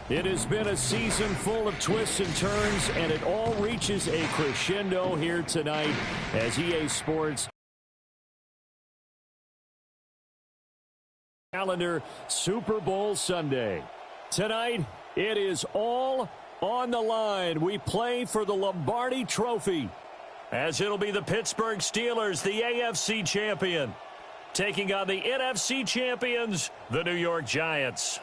It has been a season full of twists and turns, and it all reaches a crescendo here tonight as EA Sports calendar Super Bowl Sunday. Tonight, it is all on the line. We play for the Lombardi Trophy, as it'll be the Pittsburgh Steelers, the AFC champion, taking on the NFC champions, the New York Giants.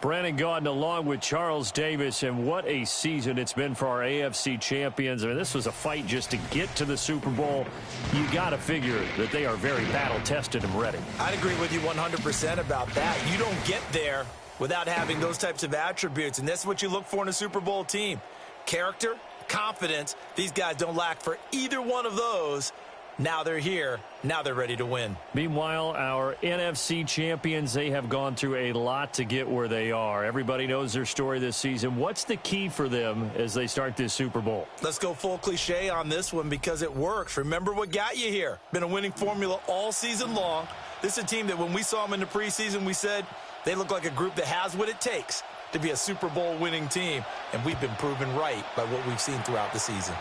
Brandon Gaudin along with Charles Davis, and what a season it's been for our AFC champions. I mean, this was a fight just to get to the Super Bowl. You got to figure that they are very battle-tested and ready. I'd agree with you 100% about that. You don't get there without having those types of attributes, and that's what you look for in a Super Bowl team. Character, confidence, these guys don't lack for either one of those. Now they're here. Now they're ready to win. Meanwhile, our NFC champions, they have gone through a lot to get where they are. Everybody knows their story this season. What's the key for them as they start this Super Bowl? Let's go full cliche on this one because it works. Remember what got you here. Been a winning formula all season long. This is a team that when we saw them in the preseason, we said they look like a group that has what it takes to be a Super Bowl winning team. And we've been proven right by what we've seen throughout the season.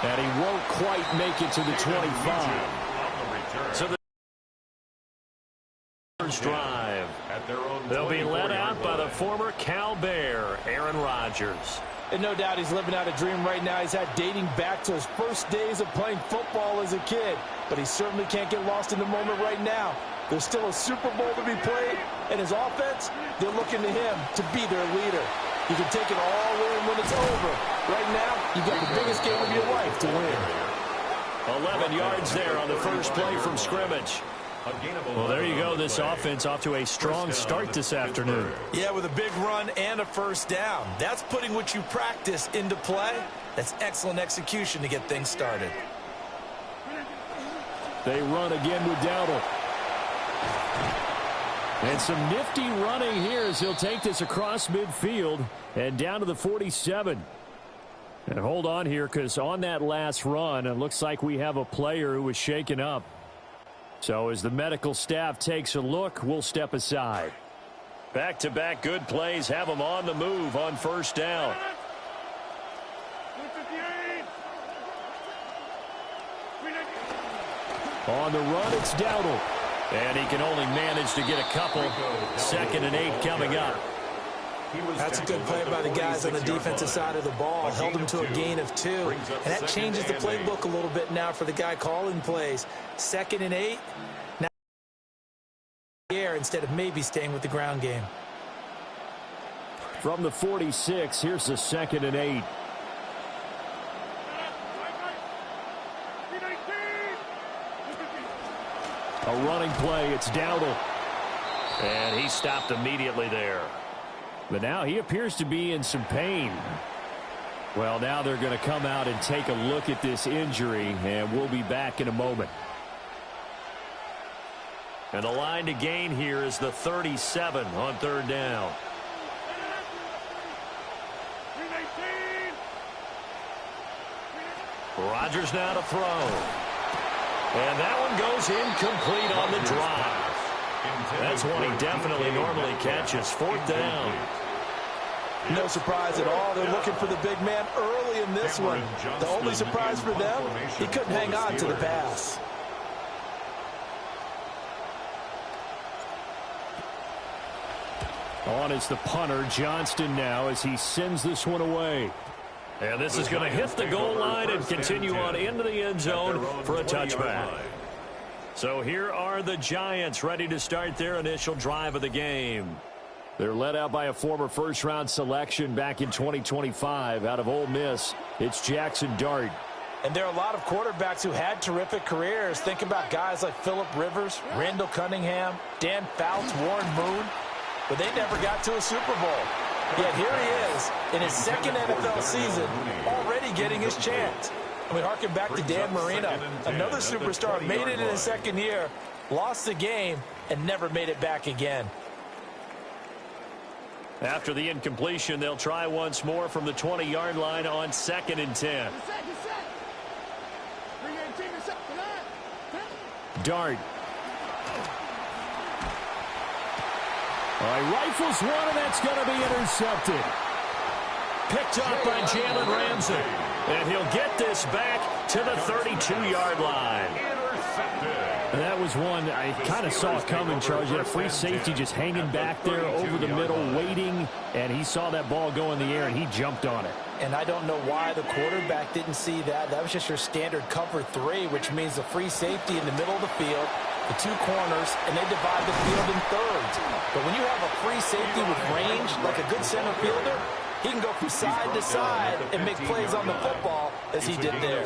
And he won't quite make it to the 25. So the first drive, they'll be led out by the former Cal Bear, Aaron Rodgers. And no doubt he's living out a dream right now. He's had dating back to his first days of playing football as a kid. But he certainly can't get lost in the moment right now. There's still a Super Bowl to be played, and his offense, they're looking to him to be their leader. You can take it all in when it's over. Right now, you've got the biggest game of your life to win. 11 yards there on the first play from scrimmage. Well, there you go. This offense off to a strong start this afternoon. Yeah, with a big run and a first down. That's putting what you practice into play. That's excellent execution to get things started. They run again with Dowdle. And some nifty running here as he'll take this across midfield and down to the 47. And hold on here, because on that last run, it looks like we have a player who was shaken up. So as the medical staff takes a look, we'll step aside. Back-to-back good plays have them on the move on first down. On the run, it's Dowdle. And he can only manage to get a couple. 2nd and 8 coming up. That's a good play by the guys on the defensive side of the ball. Held him to a gain of 2. And that changes the playbook a little bit now for the guy calling plays. 2nd and 8. Now air instead of maybe staying with the ground game. From the 46, here's the 2nd and 8. A running play, it's Dowdle. And he stopped immediately there. But now he appears to be in some pain. Well, now they're going to come out and take a look at this injury, and we'll be back in a moment. And the line to gain here is the 37 on 3rd down. Rodgers now to throw. And that one goes incomplete on the drive. That's one he definitely normally catches. 4th down. No surprise at all. They're looking for the big man early in this one. The only surprise for them, he couldn't hang on to the pass. On is the punter, Johnston now, as he sends this one away. And this is going to hit the goal line and continue on into the end zone for a touchback. So here are the Giants ready to start their initial drive of the game. They're led out by a former first-round selection back in 2025 out of Ole Miss. It's Jackson Dart. And there are a lot of quarterbacks who had terrific careers. Think about guys like Phillip Rivers, Randall Cunningham, Dan Fouts, Warren Moon. But they never got to a Super Bowl. Yet here he is in his second NFL season, already getting his chance. I mean, harken back to Dan Marino. Another superstar made it in his second year, lost the game, and never made it back again. After the incompletion, they'll try once more from the 20-yard line on 2nd and 10. Dart. All right, rifles one, and that's going to be intercepted. Picked up by Jalen Ramsey. And he'll get this back to the 32-yard line. And that was one I kind of saw coming, Charles. You had a free safety just hanging back there over the middle, waiting, and he saw that ball go in the air, and he jumped on it. And I don't know why the quarterback didn't see that. That was just your standard cover 3, which means the free safety in the middle of the field, the 2 corners, and they divide the field in thirds. But when you have a free safety with range, like a good center fielder, he can go from side to side and make plays on the football as he did there.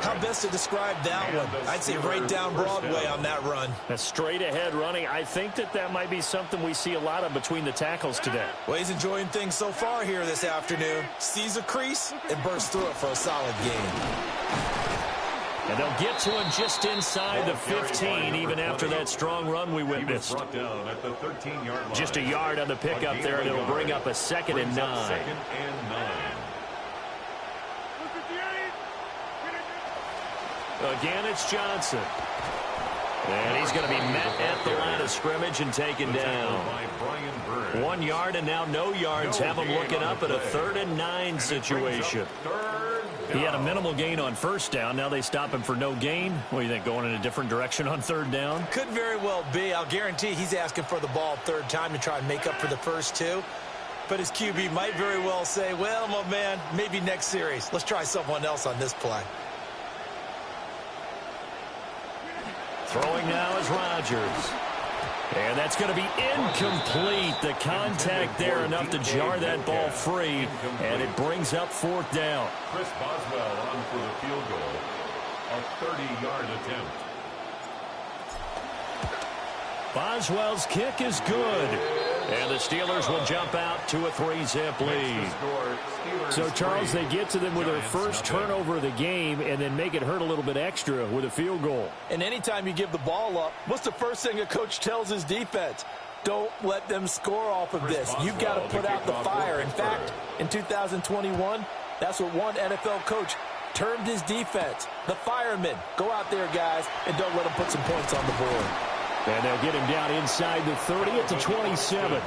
How best to describe that one? I'd say right down Broadway on that run. A straight-ahead running. I think that might be something we see a lot of between the tackles today. Well, he's enjoying things so far here this afternoon. Sees a crease and bursts through it for a solid game. And they'll get to him just inside the 15, even after that strong run we witnessed. Just a yard on the pickup there, and it'll bring up a 2nd and 9. Again, it's Johnson. And he's going to be met at the line of scrimmage and taken down. 1 yard, and now no yards. Have him looking up at a 3rd and 9 situation. He had a minimal gain on 1st down. Now they stop him for no gain. What do you think, going in a different direction on 3rd down? Could very well be. I'll guarantee he's asking for the ball 3rd time to try and make up for the first 2. But his QB might very well say, well, my man, maybe next series. Let's try someone else on this play. Throwing now is Rodgers. And that's going to be incomplete. The contact there enough to jar that ball free. And it brings up 4th down. Chris Boswell on for the field goal. A 30-yard attempt. Boswell's kick is good. And the Steelers will jump out to a 3-zip lead. So, Charles, they get to them with their first turnover of the game and then make it hurt a little bit extra with a field goal. And anytime you give the ball up, what's the first thing a coach tells his defense? Don't let them score off of this. You've got to put out the fire. In fact, in 2021, that's what one NFL coach termed his defense. The firemen. Go out there, guys, and don't let them put some points on the board. And they'll get him down inside the 30 at the 27.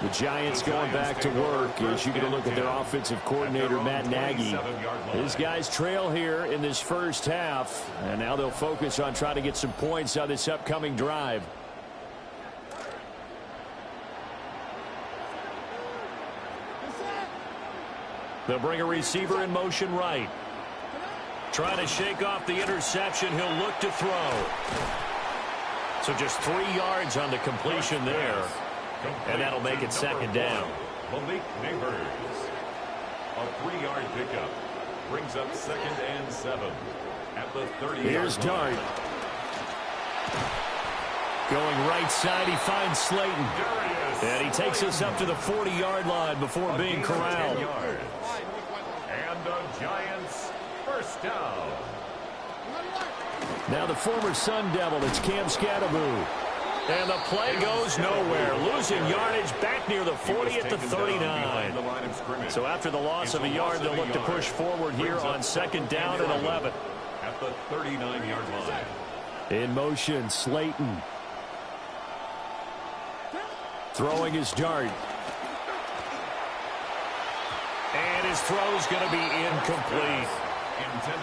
The Giants going back to work as you get a look at their offensive coordinator, Matt Nagy. His guys trail here in this first half, and now they'll focus on trying to get some points on this upcoming drive. They'll bring a receiver in motion right. Trying to shake off the interception. He'll look to throw. So just 3 yards on the completion there. And that'll make it 2nd down. Malik Neighbors. A 3-yard pickup. Brings up 2nd and 7. At the 30. Here's Dart. Going right side, he finds Slayton. And he takes us up to the 40-yard line before being corralled. And the Giants first down. Now the former Sun Devil, it's Cam Scatteroo. And the play goes nowhere. Losing yardage back near the 40 at the 39. So after the loss of a yard, they'll look to push forward here on 2nd down and 11. At the 39-yard line. In motion, Slayton. Throwing his Dart. And his throw's going to be incomplete.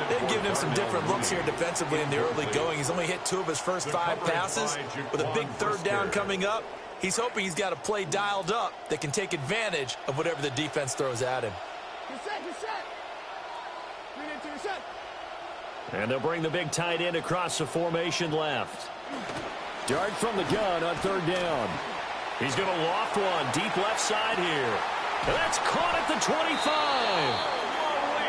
They've given him some different looks here defensively in the early going. He's only hit 2 of his first 5 passes. With a big 3rd down coming up, he's hoping he's got a play dialed up that can take advantage of whatever the defense throws at him. And they'll bring the big tight end across the formation left. Dart from the gun on 3rd down. He's going to loft one deep left side here. And that's caught at the 25.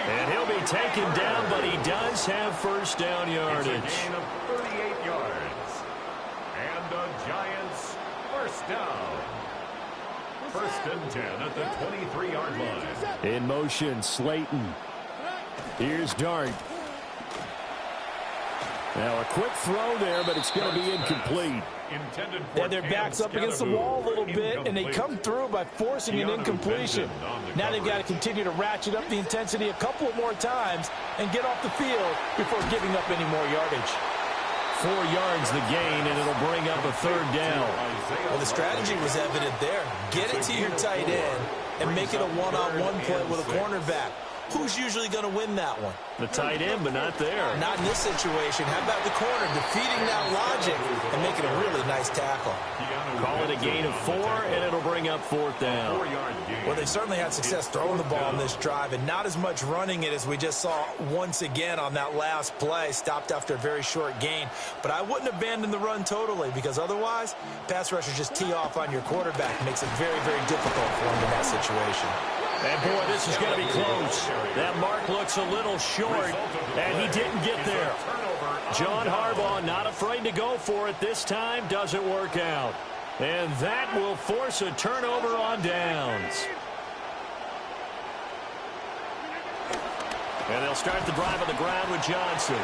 And he'll be taken down, but he does have first down yardage. It's a gain of 38 yards. And the Giants first down. First and 10 at the 23-yard line. In motion, Slayton. Here's Dart. Now a quick throw there, but it's going to be incomplete. Yeah, their back's up against the wall a little bit, and they come through by forcing an incompletion. Now they've got to continue to ratchet up the intensity a couple more times and get off the field before giving up any more yardage. 4 yards the gain, and it'll bring up a third down. Well, the strategy was evident there. Get it to your tight end and make it a one-on-one play with a cornerback. Who's usually going to win that one? The tight end, but not there. Not in this situation. How about the corner defeating that logic and making a really nice tackle? Call it a gain of 4, and it'll bring up fourth down. Well, they certainly had success throwing the ball on this drive, and not as much running it as we just saw once again on that last play. Stopped after a very short gain. But I wouldn't abandon the run totally, because otherwise, pass rushers just tee off on your quarterback. Makes it very, very difficult for him in that situation. And, boy, this is going to be close. That mark looks a little short, and he didn't get there. John Harbaugh not afraid to go for it this time. Doesn't work out. And that will force a turnover on downs. And they'll start the drive on the ground with Johnson.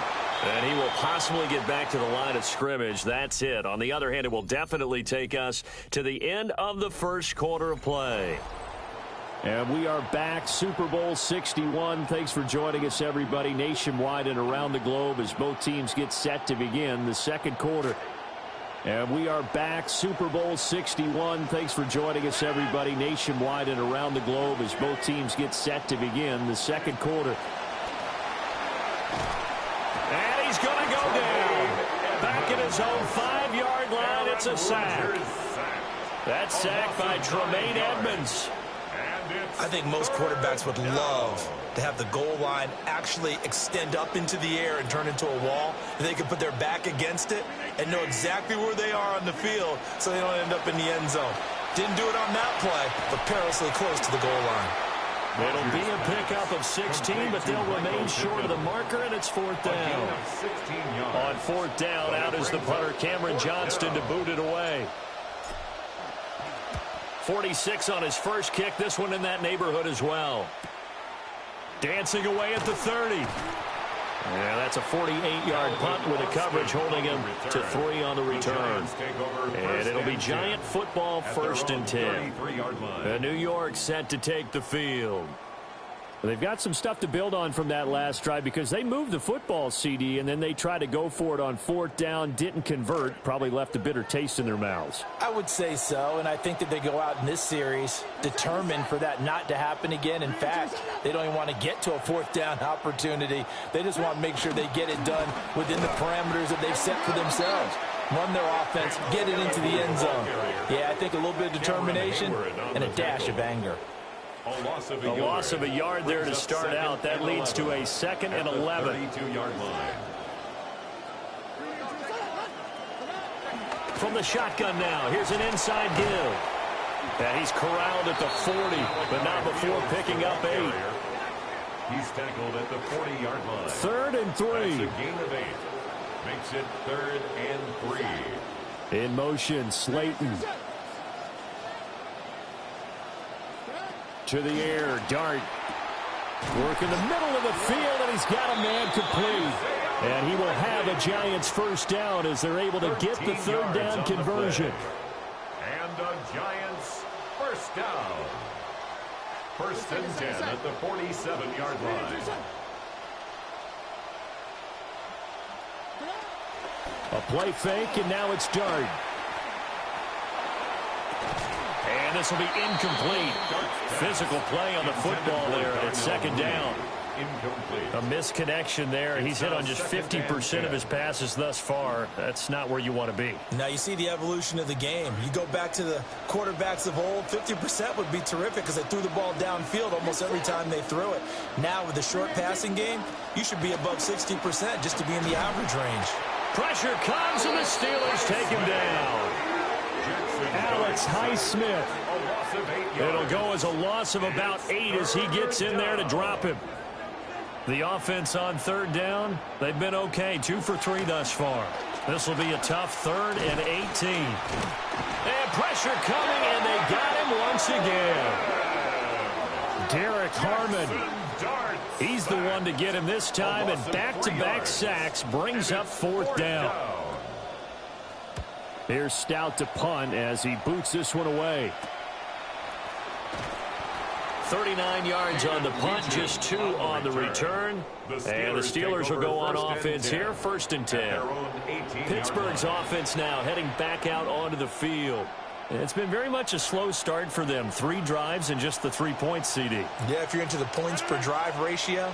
And he will possibly get back to the line of scrimmage. That's it. On the other hand, it will definitely take us to the end of the first quarter of play. And we are back, Super Bowl 61. Thanks for joining us, everybody, nationwide and around the globe as both teams get set to begin the second quarter. And we are back, Super Bowl 61. Thanks for joining us, everybody, nationwide and around the globe as both teams get set to begin the second quarter. And he's going to go down. Back at his own 5-yard line, it's a sack. That's sacked by Tremaine Edmonds. I think most quarterbacks would love to have the goal line actually extend up into the air and turn into a wall. And they can put their back against it and know exactly where they are on the field so they don't end up in the end zone. Didn't do it on that play, but perilously close to the goal line. It'll be a pickup of 16, but they'll remain short of the marker, and it's fourth down. On fourth down, out is the punter, Cameron Johnston, to boot it away. 46 on his first kick. This one in that neighborhood as well. Dancing away at the 30. Yeah, that's a 48-yard punt with a coverage holding him to 3 on the return. And it'll be Giant football, first and 10. New York set to take the field. They've got some stuff to build on from that last drive because they moved the football, CD, and then they tried to go for it on fourth down, didn't convert, probably left a bitter taste in their mouths. I would say so, and I think that they go out in this series determined for that not to happen again. In fact, they don't even want to get to a fourth down opportunity. They just want to make sure they get it done within the parameters that they've set for themselves. Run their offense, get it into the end zone. Yeah, I think a little bit of determination and a dash of anger. A loss of a yard there to start out. That leads to a 2nd and 11. 32-yard line. From the shotgun now, here's an inside give. And he's corralled at the 40, but not before picking up 8. He's tackled at the 40-yard line. 3rd and 3. That's a gain of 8. Makes it 3rd and 3. In motion, Slayton. To the air, Dart. Work in the middle of the field, and he's got a man complete. And he will have a Giants first down as they're able to get the 3rd down conversion. And the Giants first down. First and 10 at the 47-yard line. A play fake, and now it's Dart. And this will be incomplete. Physical play on the football there, and it's 2nd down. A misconnection there. He's hit on just 50% of his passes thus far. That's not where you want to be. Now you see the evolution of the game. You go back to the quarterbacks of old, 50% would be terrific because they threw the ball downfield almost every time they threw it. Now with the short passing game, you should be above 60% just to be in the average range. Pressure comes, and the Steelers take him down. Alex Highsmith. It'll go as a loss of about 8 as he gets in there to drop him. The offense on third down, they've been okay. 2 for 3 thus far. This will be a tough 3rd and 18. And pressure coming, and they got him once again. Derek Harmon. He's the one to get him this time, and back-to-back sacks brings up 4th down. Here's Stout to punt as he boots this one away. 39 yards on the punt, just 2 on the return. And the Steelers will go on offense here, 1st and 10. Pittsburgh's offense now heading back out onto the field. And it's been very much a slow start for them. 3 drives and just the 3 points, CD. Yeah, if you're into the points per drive ratio,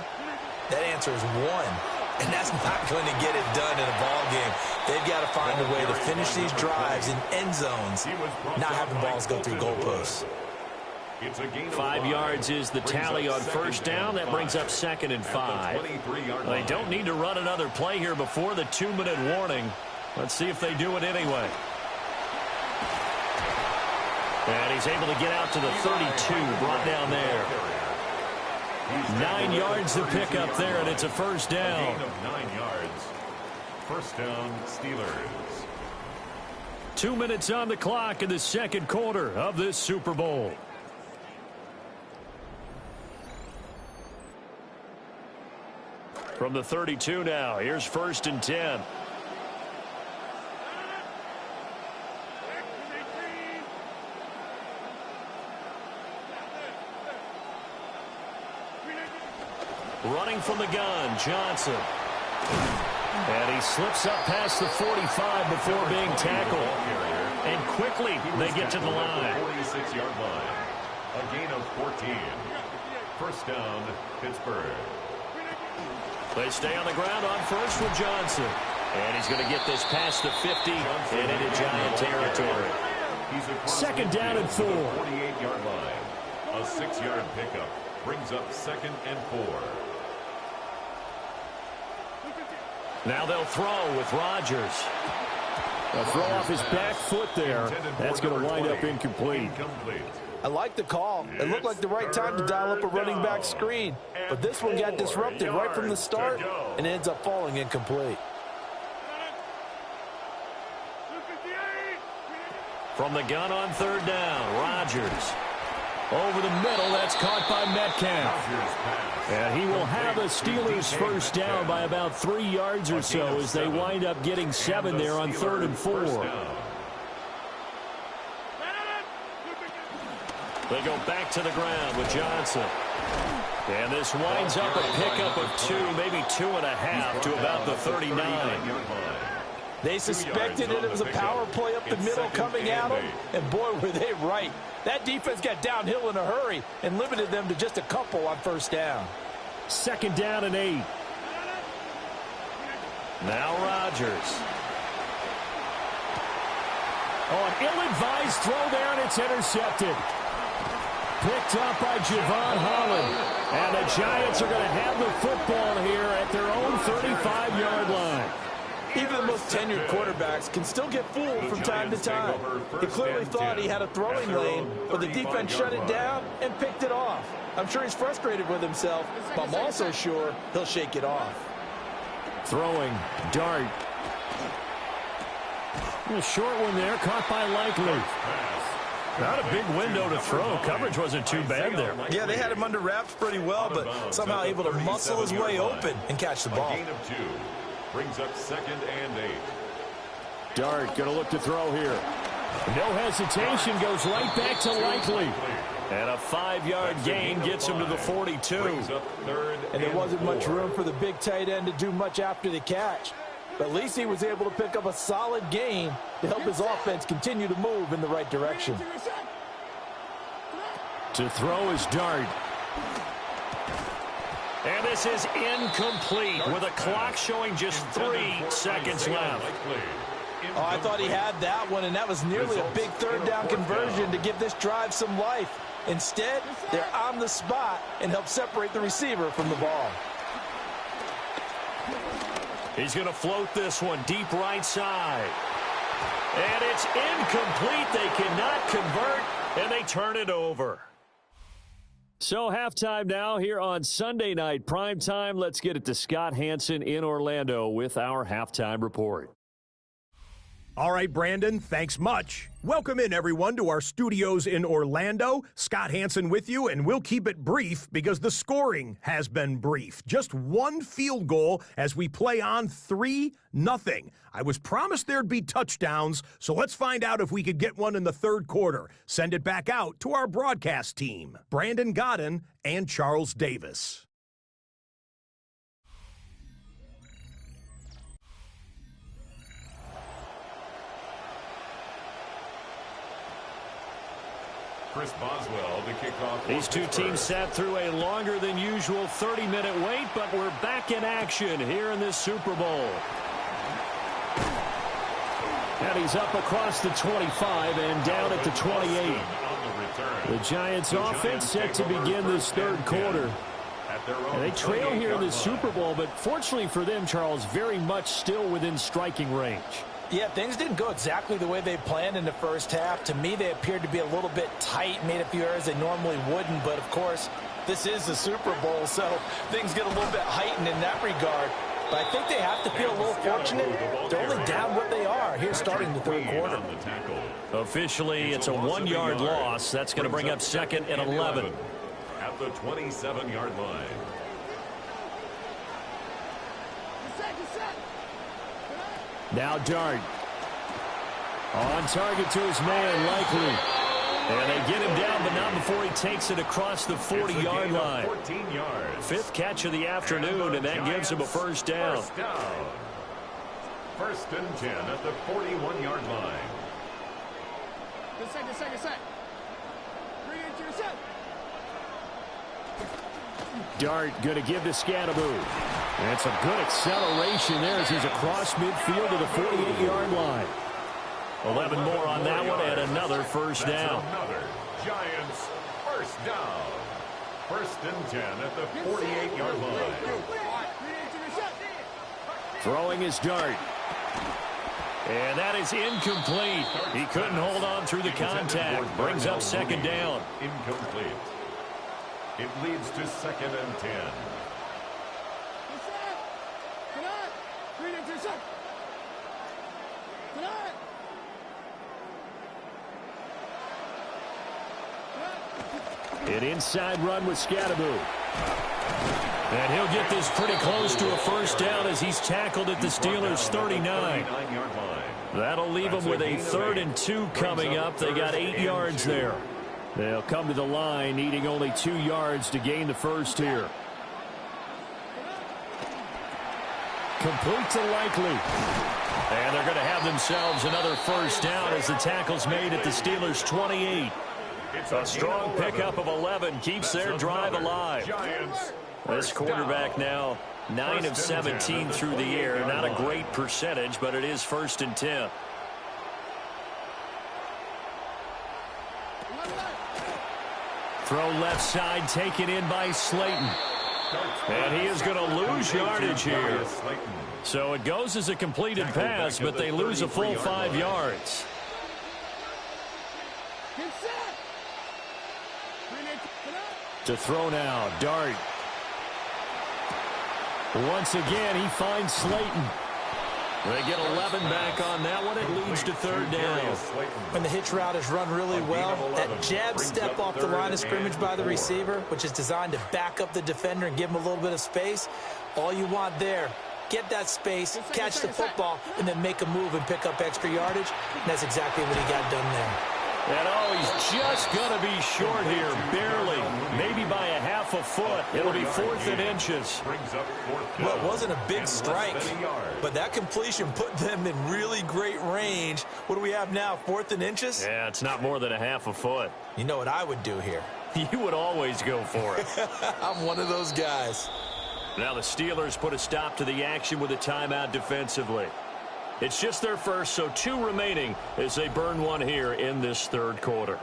that answer is 1. And that's not going to get it done in a ball game. They've got to find a way to finish these drives in end zones, not having balls go through goalposts. 5 yards is the tally on 1st down. That brings up 2nd and 5. They don't need to run another play here before the 2-minute warning. Let's see if they do it anyway. And he's able to get out to the 32, brought down there. 9 yards to pick up there, and it's a 1st down. 9 yards. 1st down, Steelers. 2 minutes on the clock in the 2nd quarter of this Super Bowl. From the 32 now, here's 1st and 10. Running from the gun, Johnson. And he slips up past the 45 before being tackled. And quickly they get to the line. 46-yard line. A gain of 14. 1st down, Pittsburgh. They stay on the ground on 1st with Johnson. And he's going to get this past the 50 and into Giant territory. 2nd down and 4. 48-yard line. A 6-yard pickup brings up 2nd and 4. Now they'll throw with Rodgers. A throw off his back foot there. That's going to wind up incomplete. I like the call. It looked like the right time to dial up a running back screen. But this one got disrupted right from the start and ends up falling incomplete. From the gun on 3rd down, Rodgers. Over the middle, that's caught by Metcalf. And he will have the Steelers 1st down by about 3 yards or so as they wind up getting 7 there on 3rd and 4. They go back to the ground with Johnson. And this winds up a pickup of 2, maybe 2.5 to about the 39. They suspected it was a power play up the middle coming at them, and boy, were they right. That defense got downhill in a hurry and limited them to just a couple on 1st down. 2nd down and 8. Now Rodgers. Oh, an ill-advised throw there, and it's intercepted. Picked up by Javon Holland. And the Giants are going to have the football here at their own 35-yard line. Even the most tenured quarterbacks can still get fooled from time to time. He clearly thought he had a throwing lane, but the defense shut it down and picked it off. I'm sure he's frustrated with himself, but I'm also sure he'll shake it off. Throwing, Dart. A short one there, caught by Likely. Not a big window to throw. Coverage wasn't too bad there. Yeah, they had him under wraps pretty well, but somehow able to muscle his way open and catch the ball. A gain of 2. Brings up 2nd and 8. Dart going to look to throw here. No hesitation, goes right back to Likely. And a 5-yard gain gets him to the 42. And there wasn't much room for the big tight end to do much after the catch. But at least he was able to pick up a solid gain to help his offense continue to move in the right direction. To throw is Dart. And this is incomplete with a clock showing just 3 seconds left. Oh, I thought he had that one, and that was nearly a big 3rd down conversion to give this drive some life. Instead, they're on the spot and help separate the receiver from the ball. He's going to float this one deep right side. And it's incomplete. They cannot convert, and they turn it over. So halftime now here on Sunday night primetime. Let's get it to Scott Hanson in Orlando with our halftime report. All right, Brandon, thanks much. Welcome in, everyone, to our studios in Orlando. Scott Hanson with you, and we'll keep it brief because the scoring has been brief. Just one field goal as we play on 3-0. I was promised there'd be touchdowns, so let's find out if we could get one in the third quarter. Send it back out to our broadcast team, Brandon Godden and Charles Davis. Chris Boswell to kick off. These two teams sat through a longer than usual 30-minute wait, but we're back in action here in this Super Bowl. And he's up across the 25 and down at the 28. The Giants offense set to begin this third quarter. And they trail here in the Super Bowl, but fortunately for them, Charles, very much still within striking range. Yeah, things didn't go exactly the way they planned in the first half. To me, they appeared to be a little bit tight, made a few errors they normally wouldn't. But, of course, this is the Super Bowl, so things get a little bit heightened in that regard. But I think they have to feel a little fortunate. They're only down what they are here starting the third quarter. Officially, it's a 1-yard loss. That's going to bring up second and 11. At the 27-yard line. Now Dart. On target to his man, Likely. And they get him down, but not before he takes it across the 40-yard line. 14 yards. Fifth catch of the afternoon, and that gives him a first down. First down. First and 10 at the 41-yard line. Dart going to give to Scadaboo. That's a good acceleration there as he's across midfield to the 48-yard line. 11 more on that one and another first down. Another Giants first down. First and 10 at the 48-yard line. Throwing his Dart. And that is incomplete. He couldn't hold on through the contact. Brings up second down. Incomplete. It leads to second and 10. An inside run with Scadaboo. And he'll get this pretty close to a first down as he's tackled at the Steelers' 39. That'll leave them with a 3rd and 2 coming up. They got 8 yards there. They'll come to the line needing only 2 yards to gain the first here. Complete to Likely. And they're going to have themselves another first down as the tackle's made at the Steelers' 28. A strong pickup of 11 keeps their drive alive. This quarterback now 9 of 17 through the air. Not a great percentage, but it is first and 10. Throw left side taken in by Slayton. And he is going to lose yardage here. So it goes as a completed pass, but they lose a full 5 yards. To throw now, Dart. Once again, he finds Slayton. They get 11 back on that one. It leads to third down. When the hitch route is run really well, that jab step off the line of scrimmage by the receiver, which is designed to back up the defender and give him a little bit of space, all you want there, get that space, catch the football, and then make a move and pick up extra yardage. And that's exactly what he got done there. And he's just going to be short here, barely, maybe by a half a foot. It'll be 4th and inches. Well, it wasn't a big strike, but that completion put them in really great range. What do we have now, 4th and inches? Yeah, it's not more than a half a foot. You know what I would do here? You would always go for it. I'm one of those guys. Now the Steelers put a stop to the action with a timeout defensively. It's just their first, so 2 remaining as they burn one here in this third quarter.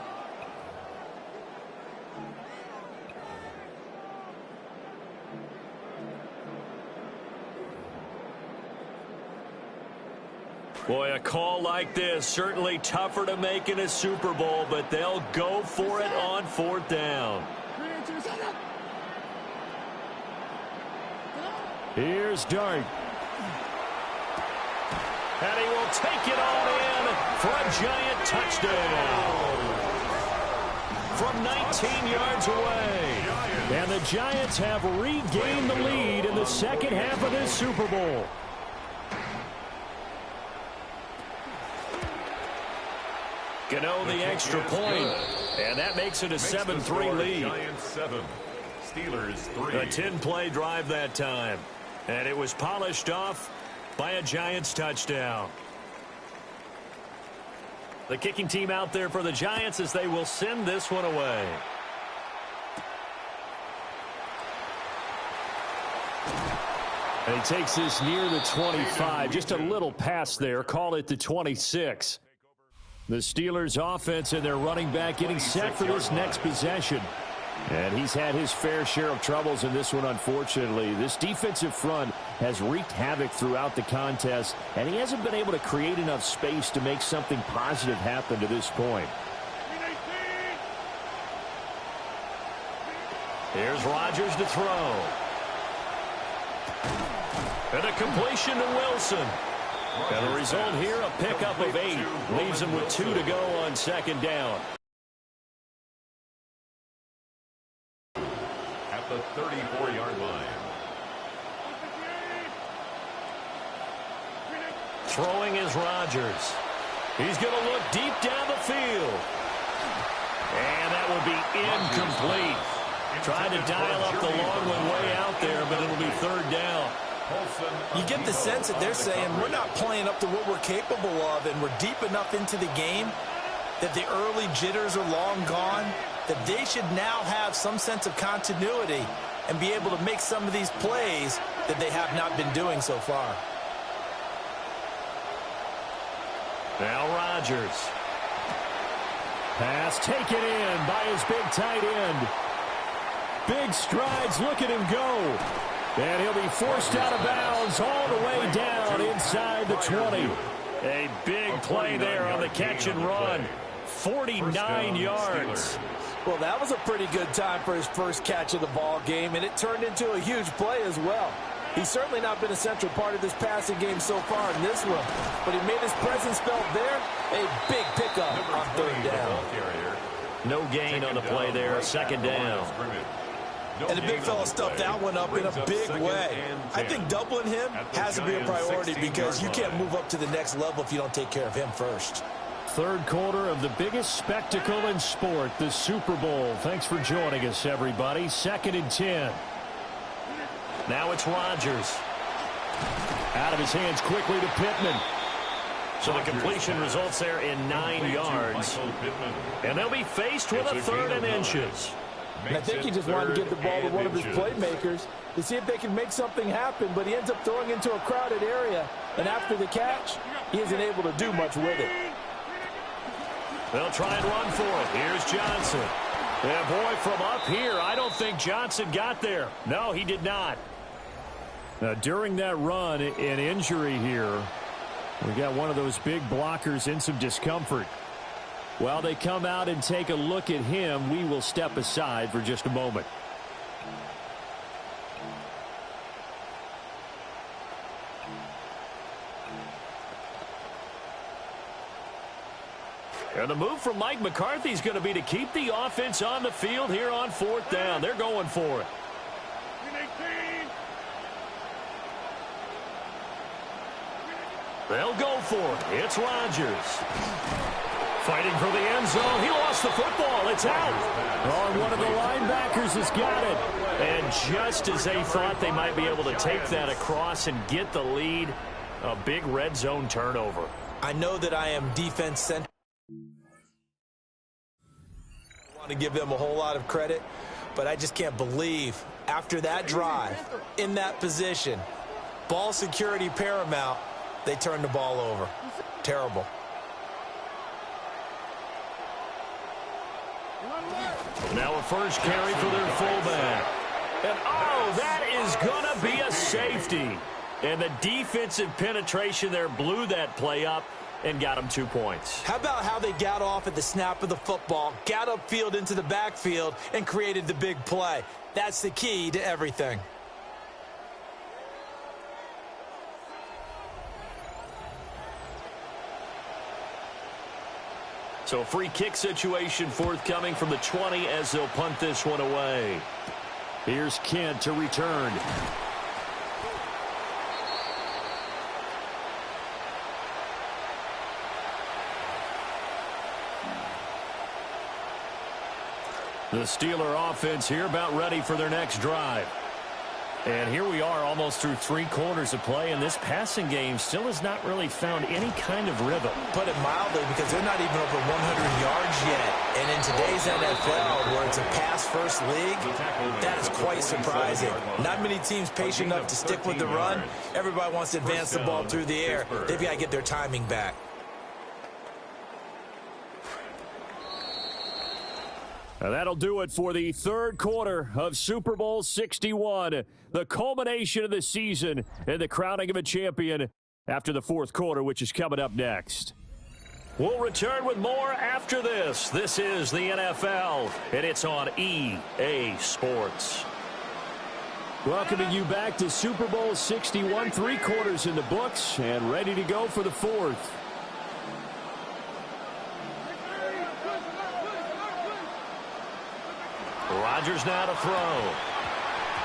Boy, a call like this, certainly tougher to make in a Super Bowl, but they'll go for it on 4th down. Here's Dart. And he will take it all in for a Giant touchdown. From 19 yards away. And the Giants have regained the lead in the second half of this Super Bowl. Gano the extra point. And that makes it a 7-3 lead. Giants 7, Steelers 3. A 10-play drive that time. And it was polished off by a Giants touchdown. The kicking team out there for the Giants as they will send this one away. And he takes this near the 25. Just a little pass there. Call it the 26. The Steelers offense and their running back getting set for this next possession. And he's had his fair share of troubles in this one, unfortunately. This defensive front has wreaked havoc throughout the contest, and he hasn't been able to create enough space to make something positive happen to this point. Here's Rodgers to throw. And a completion to Wilson. And the result here, a pickup of 8. Leaves him with 2 to go on second down. At the 34-yard line. Throwing is Rodgers. He's going to look deep down the field. And that will be incomplete. Tried to dial up the long one way out there, but it'll be third down. You get the sense that they're saying we're not playing up to what we're capable of, and we're deep enough into the game that the early jitters are long gone, that they should now have some sense of continuity and be able to make some of these plays that they have not been doing so far. Now Rodgers. Pass taken in by his big tight end. Big strides, look at him go. And he'll be forced out of bounds all the way down inside the 20. A big play there on the catch and run. 49 yards. Well, that was a pretty good time for his first catch of the ball game, and it turned into a huge play as well. He's certainly not been a central part of this passing game so far in this one, but he made his presence felt there. A big pickup on third down. No gain on the play there, second down. And the big fella stuffed that one up in a big way. I think doubling him has to be a priority because you can't move up to the next level if you don't take care of him first. Third quarter of the biggest spectacle in sport, the Super Bowl. Thanks for joining us, everybody. 2nd and 10. Now it's Rodgers. Out of his hands quickly to Pittman. So the completion results there in 9 yards. And they'll be faced with a 3rd and inches. And I think he just wanted to give the ball to one of his playmakers to see if they can make something happen, but he ends up throwing into a crowded area. And after the catch, he isn't able to do much with it. They'll try and run for it. Here's Johnson. And boy, from up here, I don't think Johnson got there. No, he did not. Now, during that run, an injury here. We got one of those big blockers in some discomfort. While they come out and take a look at him, we will step aside for just a moment. And the move from Mike McCarthy is going to be to keep the offense on the field here on 4th down. They're going for it. They'll go for it. It's Rodgers. Fighting for the end zone. He lost the football. It's out. Oh, one of the linebackers has got it. And just as they thought they might be able to take that across and get the lead, a big red zone turnover. I know that I am defense-centric. I want to give them a whole lot of credit, but I just can't believe after that drive, in that position, ball security paramount, they turned the ball over. Terrible. Now a first carry for their fullback. And, oh, that is going to be a safety. And the defensive penetration there blew that play up. and got them 2 points. How about how they got off at the snap of the football, got upfield into the backfield, and created the big play? That's the key to everything. So free kick situation forthcoming from the 20 as they'll punt this one away. Here's Kent to return. The Steeler offense here about ready for their next drive. And here we are almost through 3 quarters of play, and this passing game still has not really found any kind of rhythm. Put it mildly, because they're not even over 100 yards yet. And in today's NFL, where it's a pass-first league, that is quite surprising. Not many teams patient enough to stick with the run. Everybody wants to advance the ball through the air. They've got to get their timing back. And that'll do it for the third quarter of Super Bowl 61, the culmination of the season and the crowning of a champion after the fourth quarter, which is coming up next. We'll return with more after this. This is the NFL, and it's on EA Sports. Welcoming you back to Super Bowl 61, 3 quarters in the books, and ready to go for the fourth. Rodgers now to throw.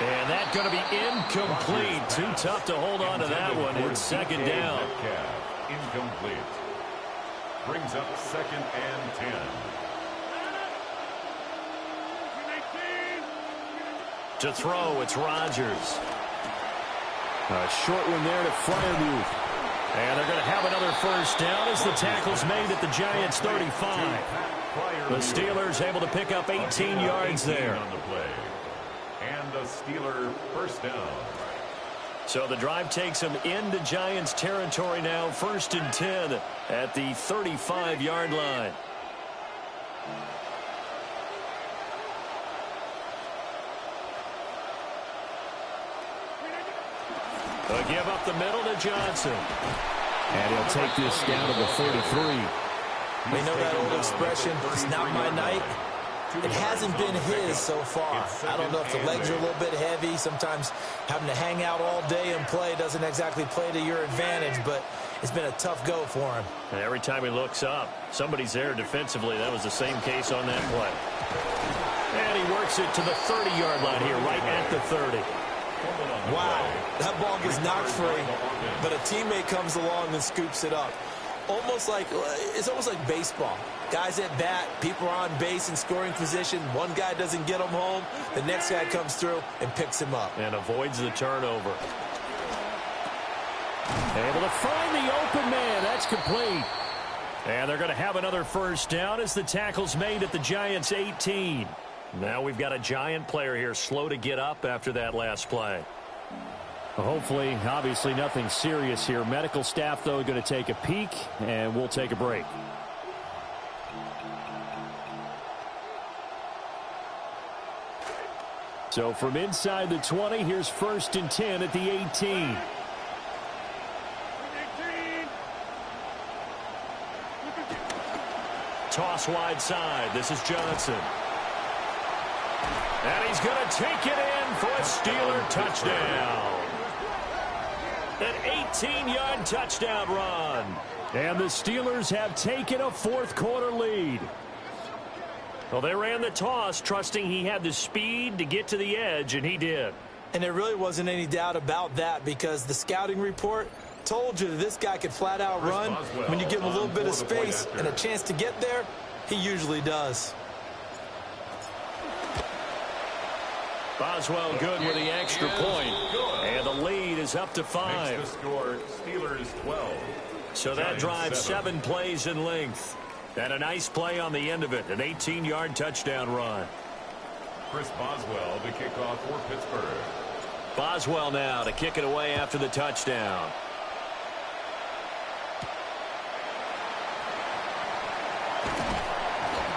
And that's going to be incomplete. Too tough to hold on to that one. It's second down. Incomplete. Brings up 2nd and 10. To throw, it's Rodgers. A short one there to Freiermuth. And they're going to have another first down as the tackle's made at the Giants' 35. The Steelers able to pick up 18 yards there. On the play. And a Steeler first down. So the drive takes them into Giants territory now. 1st and 10 at the 35-yard line. They'll give up the middle to Johnson. And he'll take this down to the 33. We know that old expression, it's not my night. It hasn't been his so far. I don't know if the legs are a little bit heavy. Sometimes having to hang out all day and play doesn't exactly play to your advantage, but it's been a tough go for him. And every time he looks up, somebody's there defensively. That was the same case on that play. And he works it to the 30-yard line here, right at the 30. Wow, that ball gets knocked free, but a teammate comes along and scoops it up. It's almost like baseball. Guys at bat, people are on base in scoring position. One guy doesn't get him home. The next guy comes through and picks him up. And avoids the turnover. Able to find the open man. That's complete. And they're going to have another first down as the tackle's made at the Giants' 18. Now we've got a Giant player here slow to get up after that last play. Hopefully, obviously nothing serious here. Medical staff, though, going to take a peek, and we'll take a break. So from inside the 20, here's 1st and 10 at the 18. Toss wide side. This is Johnson. And he's going to take it in for a Steeler touchdown. An 18-yard touchdown run. And the Steelers have taken a fourth quarter lead. Well, they ran the toss, trusting he had the speed to get to the edge, and he did. And there really wasn't any doubt about that, because the scouting report told you that this guy could flat out run. When you give him a little bit of space and a chance to get there, he usually does. Boswell good with the extra point. And the lead is up to 5. Makes the score Steelers 12. So that drives 7 plays in length. And a nice play on the end of it. An 18-yard touchdown run. Chris Boswell to kick off for Pittsburgh. Boswell now to kick it away after the touchdown.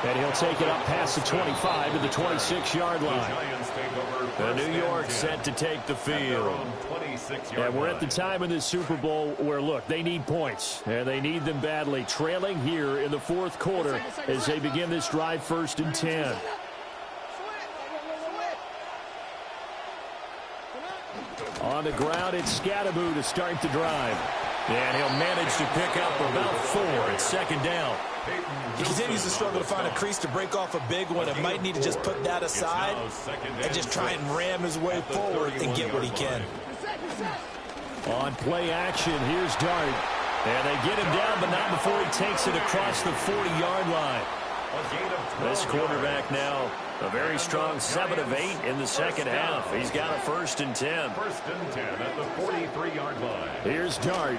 And he'll take it up past the 25 to the 26-yard line. The Giants take over The New York and 10 set to take the field. at their own 26-yard And we're line. at the time in this Super Bowl where, look, they need points, and they need them badly. Trailing here in the fourth quarter as they begin this drive, 1st and 10. On the ground, it's Scatterbo to start the drive. And he'll manage to pick up about 4 at 2nd down. He continues to struggle to find a crease to break off a big one and might need to just put that aside and just try and ram his way forward and get what he can. On play action, here's Dart. And they get him down, but not before he takes it across the 40-yard line. This quarterback now, a very strong 7 of 8 in the second half. He's got a 1st and 10. 1st and 10 at the 43-yard line. Here's Dart.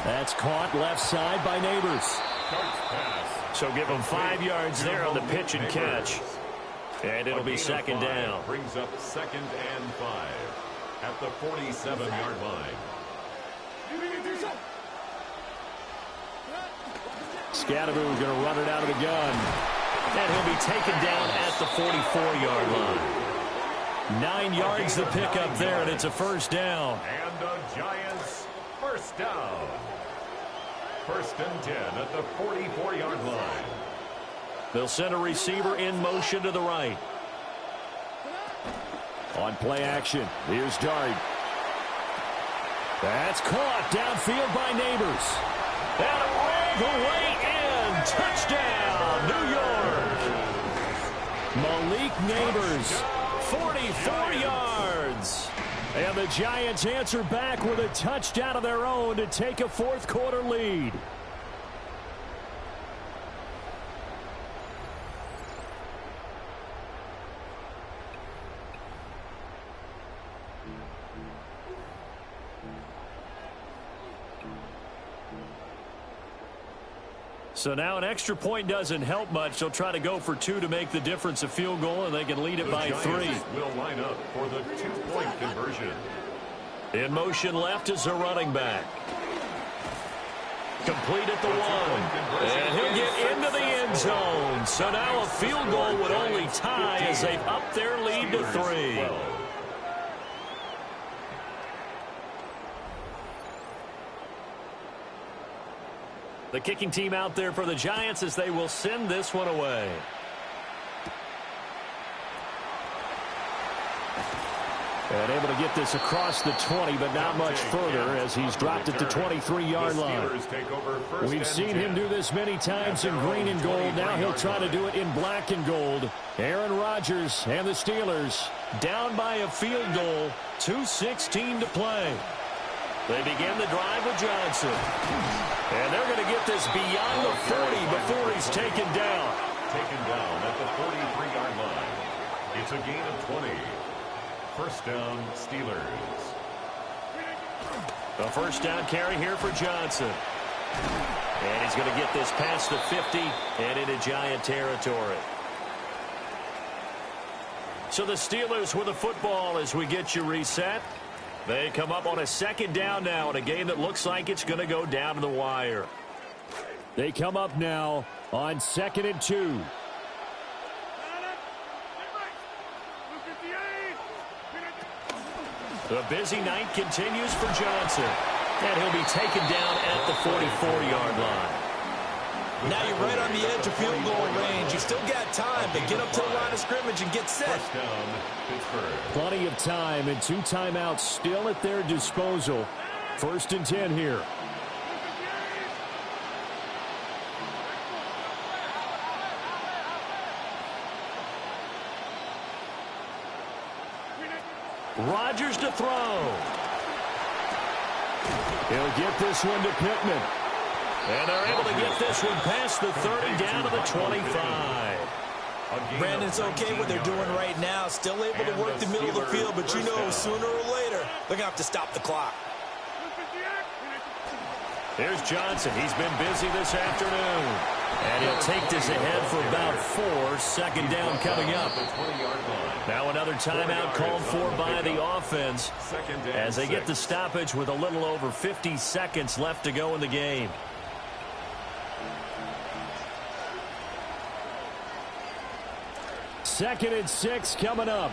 That's caught left side by Neighbors. So give him 5 yards there on the pitch and catch. And it'll be 2nd down. Brings up 2nd and 5 at the 47-yard line. Scatterbo is going to run it out of the gun. And he'll be taken down at the 44-yard line. 9 yards the pickup there, and it's a 1st down. And the Giants, 1st down. 1st and 10 at the 44-yard line. They'll send a receiver in motion to the right. On play action, here's Dart. That's caught downfield by Neighbors. And all the way in. Touchdown, New York. Malik Neighbors, 44 yards. And the Giants answer back with a touchdown of their own to take a 4th quarter lead. So now an extra point doesn't help much. They'll try to go for 2 to make the difference a field goal, and they can lead it by 3. Will line up for the 2-point conversion. In motion left is a running back. Complete at the 1. And he'll get into the end zone. So now a field goal would only tie as they've upped their lead to 3. The kicking team out there for the Giants as they will send this one away. And able to get this across the 20, but not much further as he's dropped at the 23-yard line. We've seen him do this many times in green and gold. Now he'll try to do it in black and gold. Aaron Rodgers and the Steelers down by a field goal. 2:16 to play. They begin the drive with Johnson. And they're going to get this beyond the 40 before he's taken down. Taken down at the 43-yard line. It's a gain of 20. 1st down, Steelers. A 1st down carry here for Johnson. And he's going to get this past the 50 and into Giant territory. So the Steelers with the football as we get you reset. They come up on a 2nd down now in a game that looks like it's going to go down to the wire. They come up now on 2nd and 2. The busy night continues for Johnson. And he'll be taken down at the 44-yard line. Now you're right on the edge of field goal range. You still got time to get up to the line of scrimmage and get set. 1st down, Pittsburgh. Plenty of time and 2 timeouts still at their disposal. 1st and 10 here. Rodgers to throw. He'll get this one to Pittman. And they're able to get this one past the 30 down to the 25. Brandon, it's okay what they're doing right now. Still able to work the middle of the field, but you know sooner or later they're going to have to stop the clock. There's Johnson. He's been busy this afternoon. And he'll take this ahead for about 4. 2nd down coming up. Now another timeout called for by the offense as they get the stoppage with a little over 50 seconds left to go in the game. Second and 6 coming up.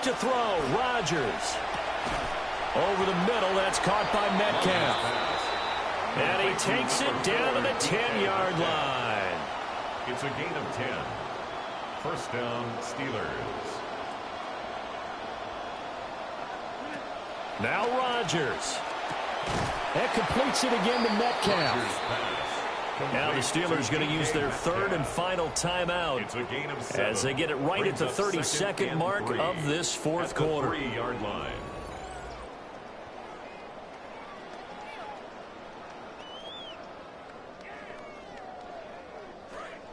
back to throw. Rodgers. Over the middle. That's caught by Metcalf. And he takes it down to the 10-yard line. It's a gain of 10. First down, Steelers. Now Rodgers. That completes it again to Metcalf. Now the Steelers going to use their third and final timeout as they get it right at the 32nd mark of this fourth quarter. 3-yard line.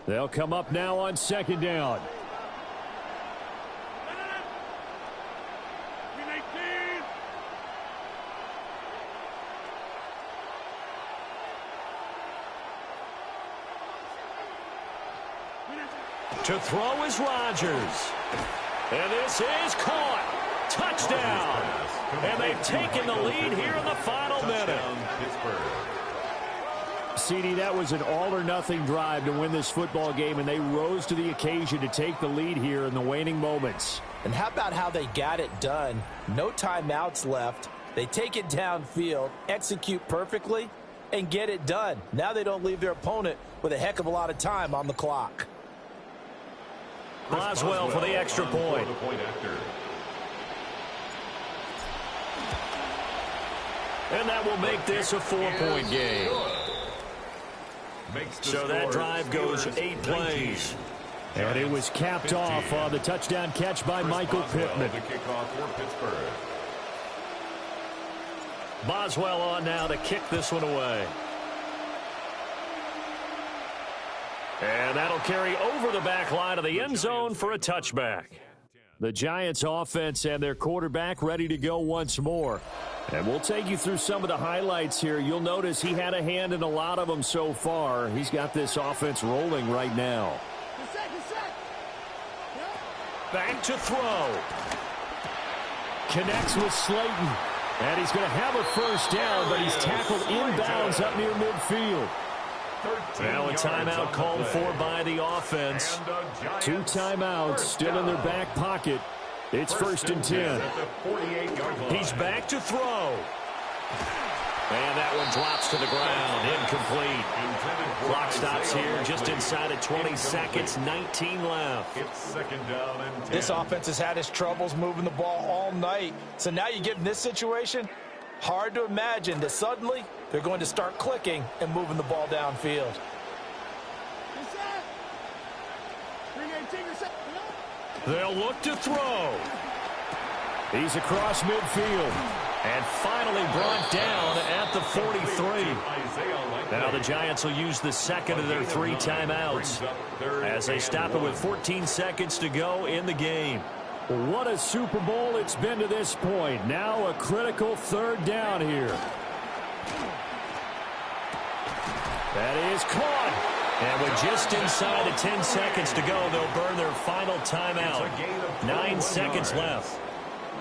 They'll come up now on second down. To throw is Rodgers. And this is caught. Touchdown. And they've taken the lead here in the final minute. CD, that was an all-or-nothing drive to win this football game, and they rose to the occasion to take the lead here in the waning moments. And how about how they got it done? No timeouts left. They take it downfield, execute perfectly, and get it done. Now they don't leave their opponent with a heck of a lot of time on the clock. Boswell for the extra point. And that will make this a 4-point game. So that drive goes 8 plays. And it was capped off on the touchdown catch by Michael Pittman. Boswell on now to kick this one away. And that'll carry over the back line of the end zone for a touchback. The Giants offense and their quarterback ready to go once more. And we'll take you through some of the highlights here. You'll notice he had a hand in a lot of them so far. He's got this offense rolling right now. Back to throw. Connects with Slayton. And he's going to have a first down, but he's tackled inbounds up near midfield. Now a timeout called for by the offense. 2 timeouts still in their back pocket. It's first and 10. He's back to throw. And that one drops to the ground. Incomplete. Clock stops here just inside of 20 seconds. 19 left. This offense has had its troubles moving the ball all night. So now you get in this situation, hard to imagine that suddenly they're going to start clicking and moving the ball downfield. They'll look to throw. He's across midfield. And finally brought down at the 43. Now the Giants will use the second of their 3 timeouts as they stop it with 14 seconds to go in the game. What a Super Bowl it's been to this point. Now a critical third down here. That is caught. And with just inside of 10 seconds to go, they'll burn their final timeout. 9 seconds left.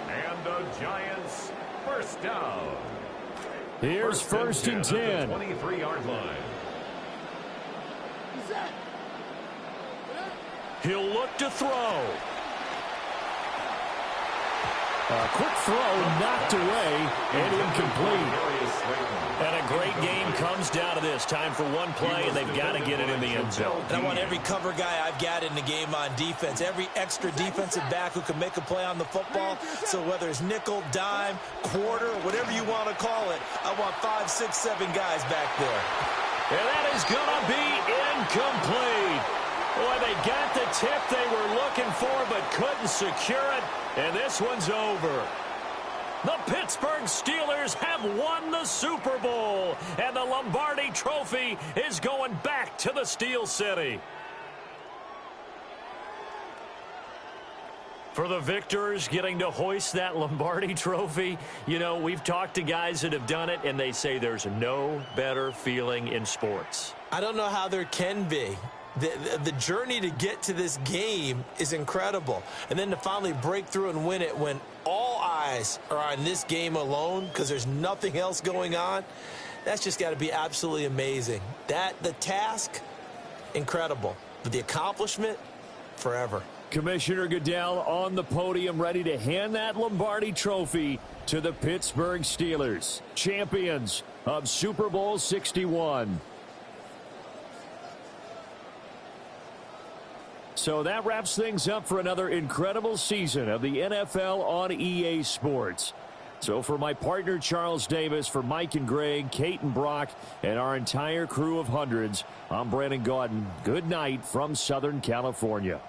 And the Giants first down. Here's first and 10. 23-yard line. He'll look to throw. A quick throw knocked away and incomplete. And a great game comes down to this. Time for one play, and they've got to get it in the end zone. And I want every cover guy I've got in the game on defense, every extra defensive back who can make a play on the football. So whether it's nickel, dime, quarter, whatever you want to call it, I want 5, 6, 7 guys back there. And that is going to be incomplete. Boy, they got the tip they were looking for but couldn't secure it. And this one's over. The Pittsburgh Steelers have won the Super Bowl, and the Lombardi Trophy is going back to the Steel City. For the victors getting to hoist that Lombardi Trophy, you know, we've talked to guys that have done it, and they say there's no better feeling in sports. I don't know how there can be. The journey to get to this game is incredible. And then to finally break through and win it when all eyes are on this game alone because there's nothing else going on, that's just got to be absolutely amazing. The task, incredible. But the accomplishment, forever. Commissioner Goodell on the podium, ready to hand that Lombardi trophy to the Pittsburgh Steelers, champions of Super Bowl 61. So that wraps things up for another incredible season of the NFL on EA Sports. So for my partner Charles Davis, for Mike and Greg, Kate and Brock, and our entire crew of hundreds, I'm Brandon Gaudin. Good night from Southern California.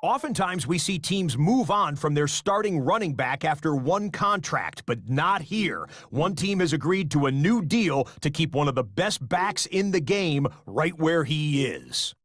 Oftentimes, we see teams move on from their starting running back after one contract, but not here. One team has agreed to a new deal to keep one of the best backs in the game right where he is.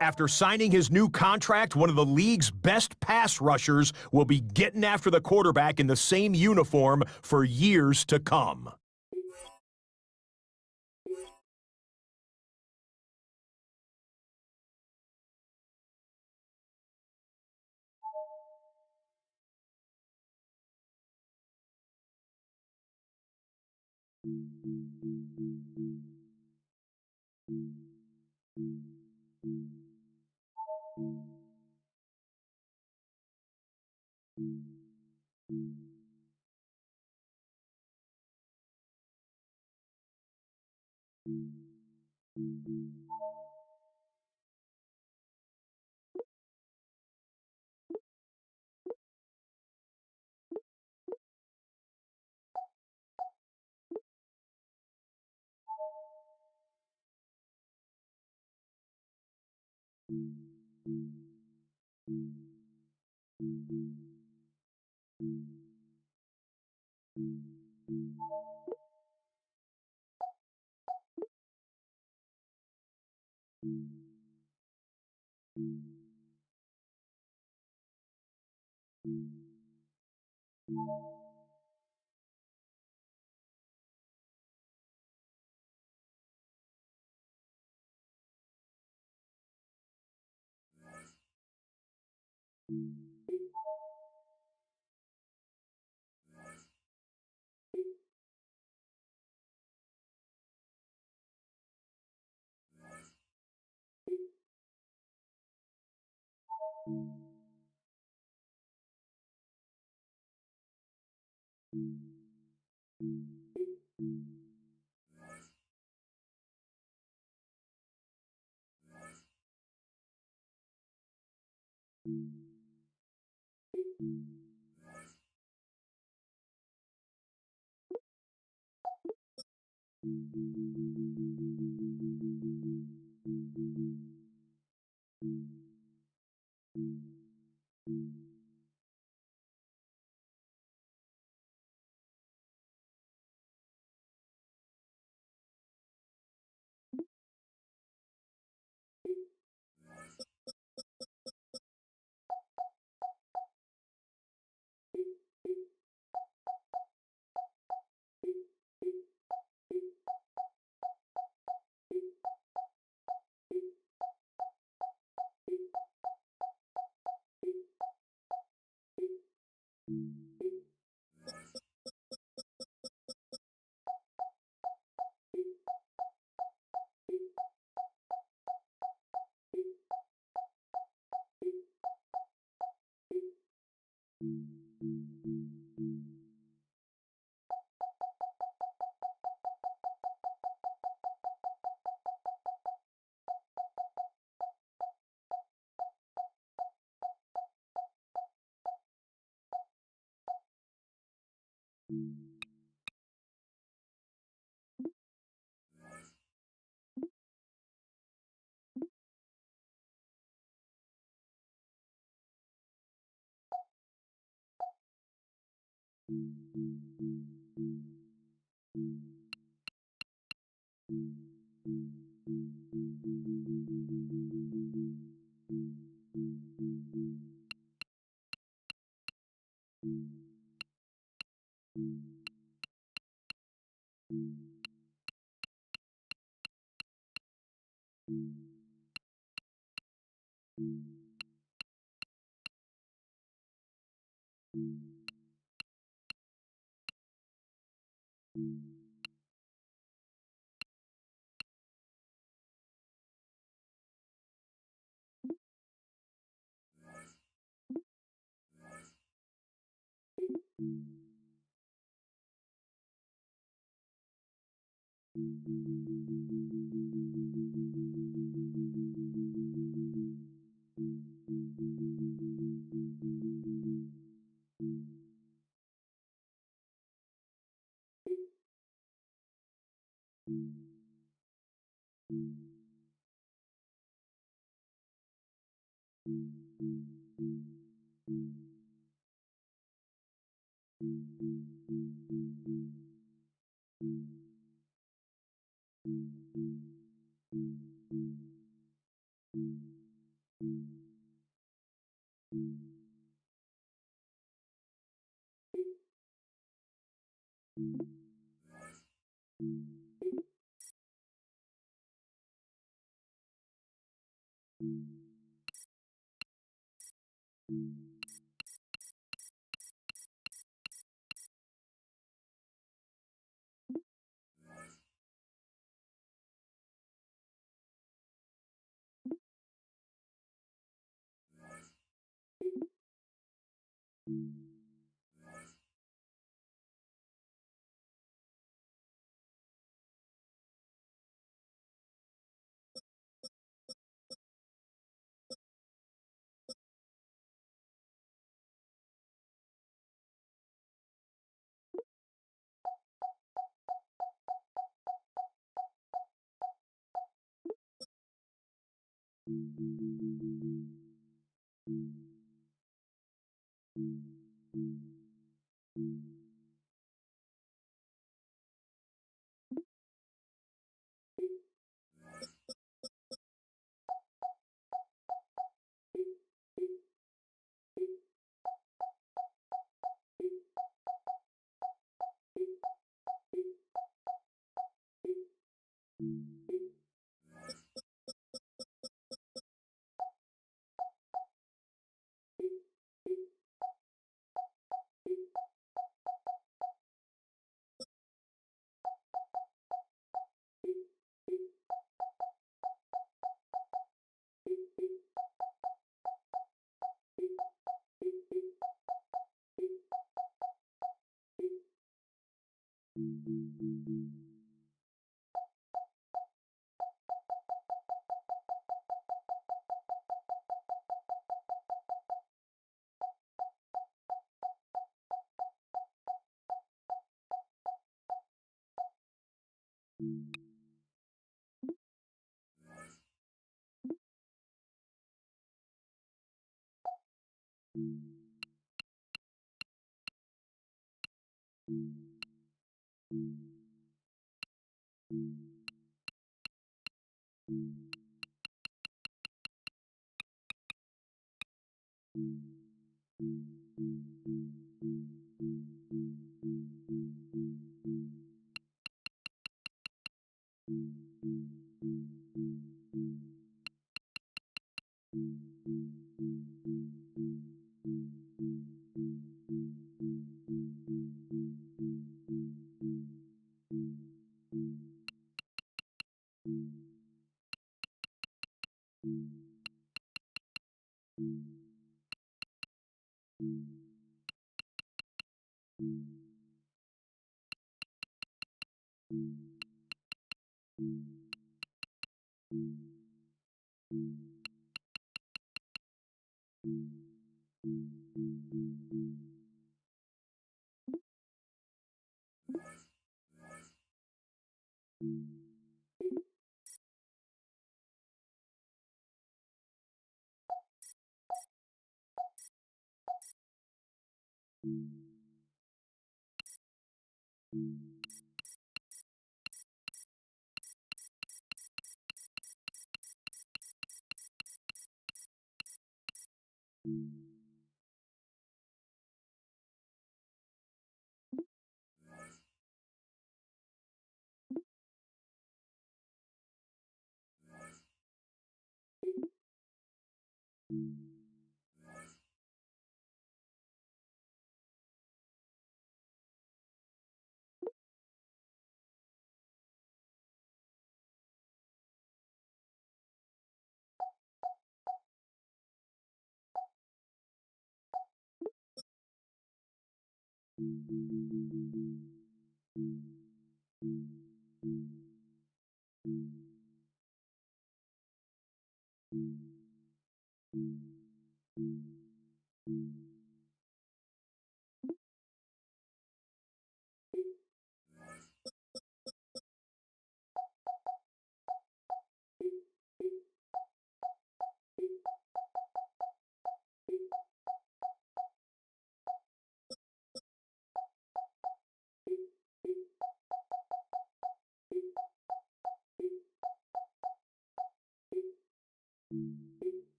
After signing his new contract, one of the league's best pass rushers will be getting after the quarterback in the same uniform for years to come.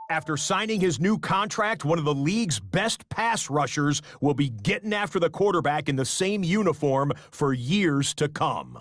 After signing his new contract, one of the league's best pass rushers will be getting after the quarterback in the same uniform for years to come.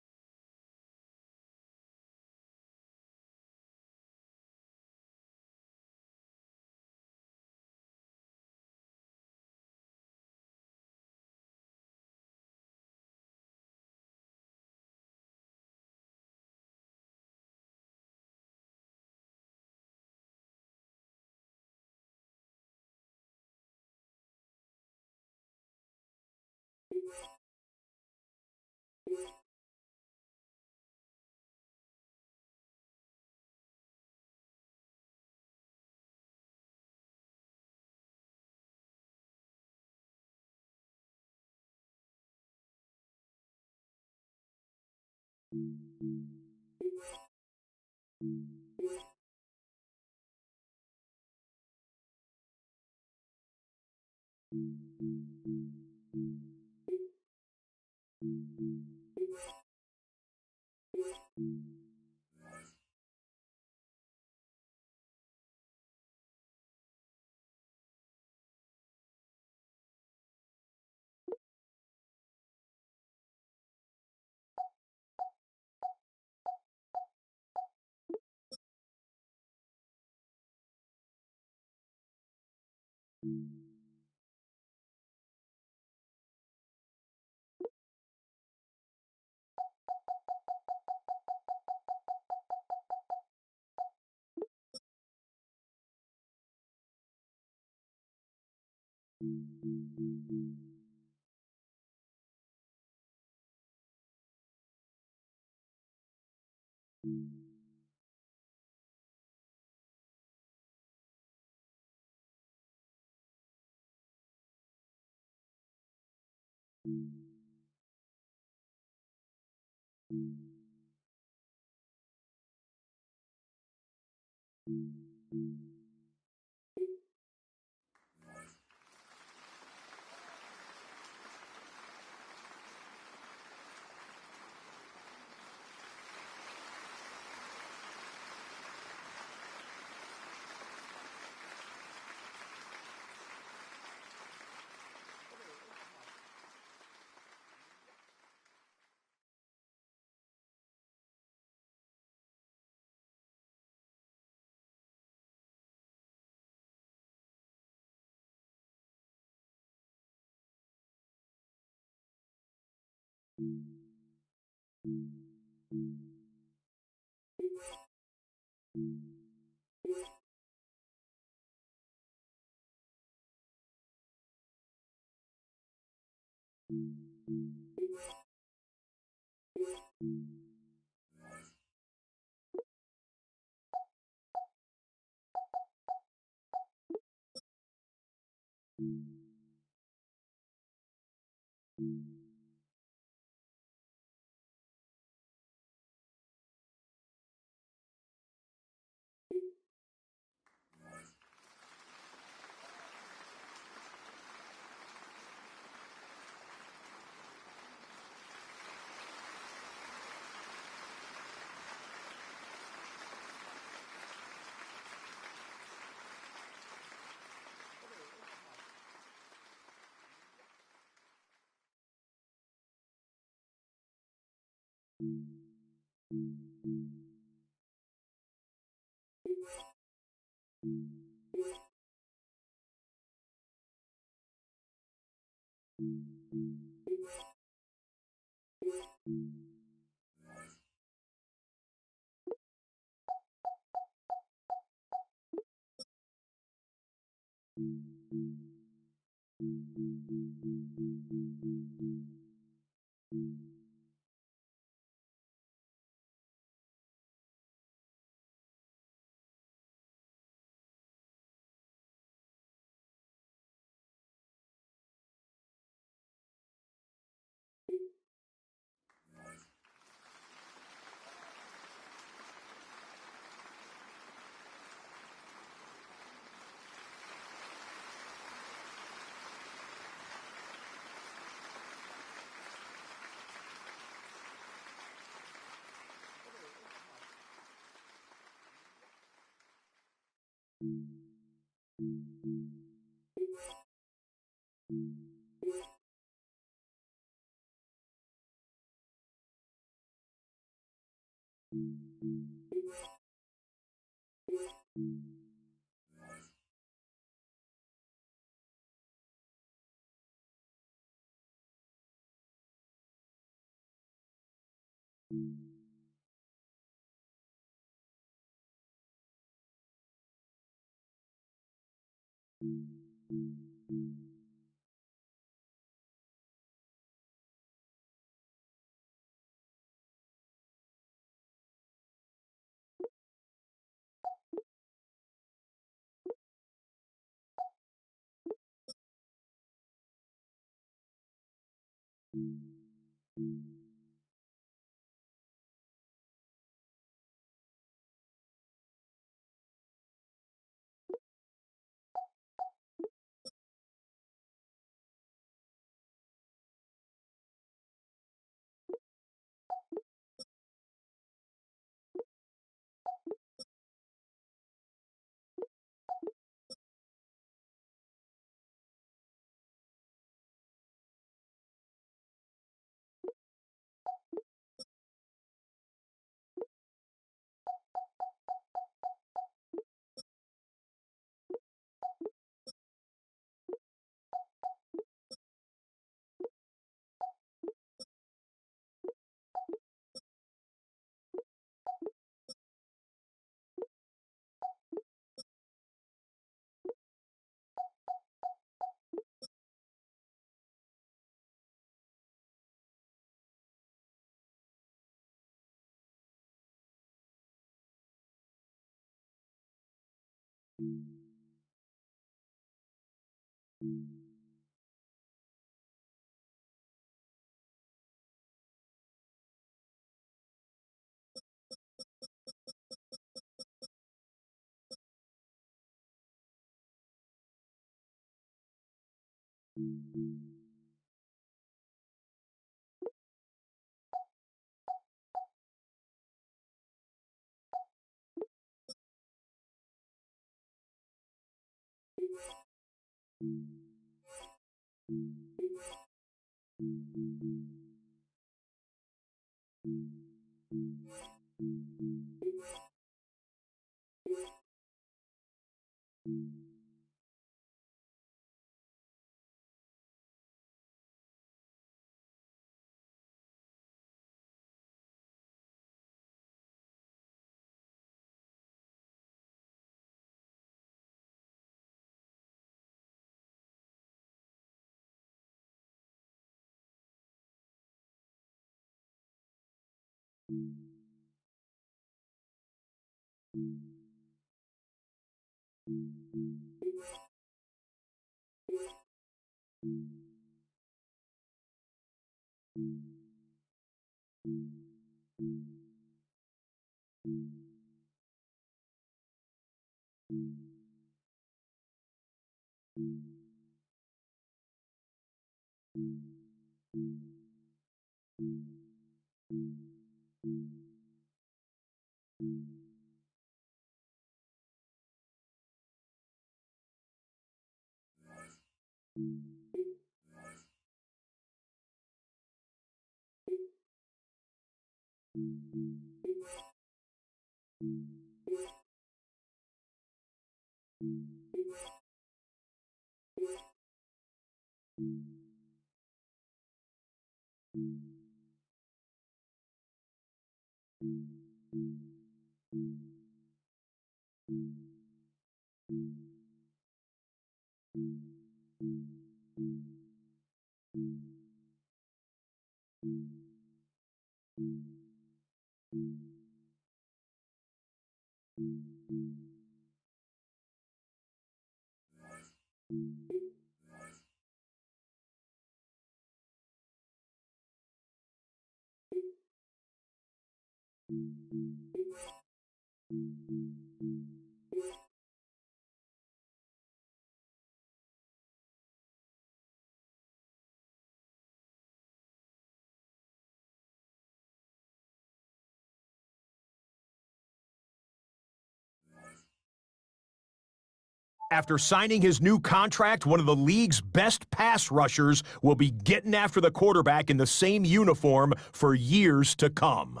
After signing his new contract, one of the league's best pass rushers will be getting after the quarterback in the same uniform for years to come.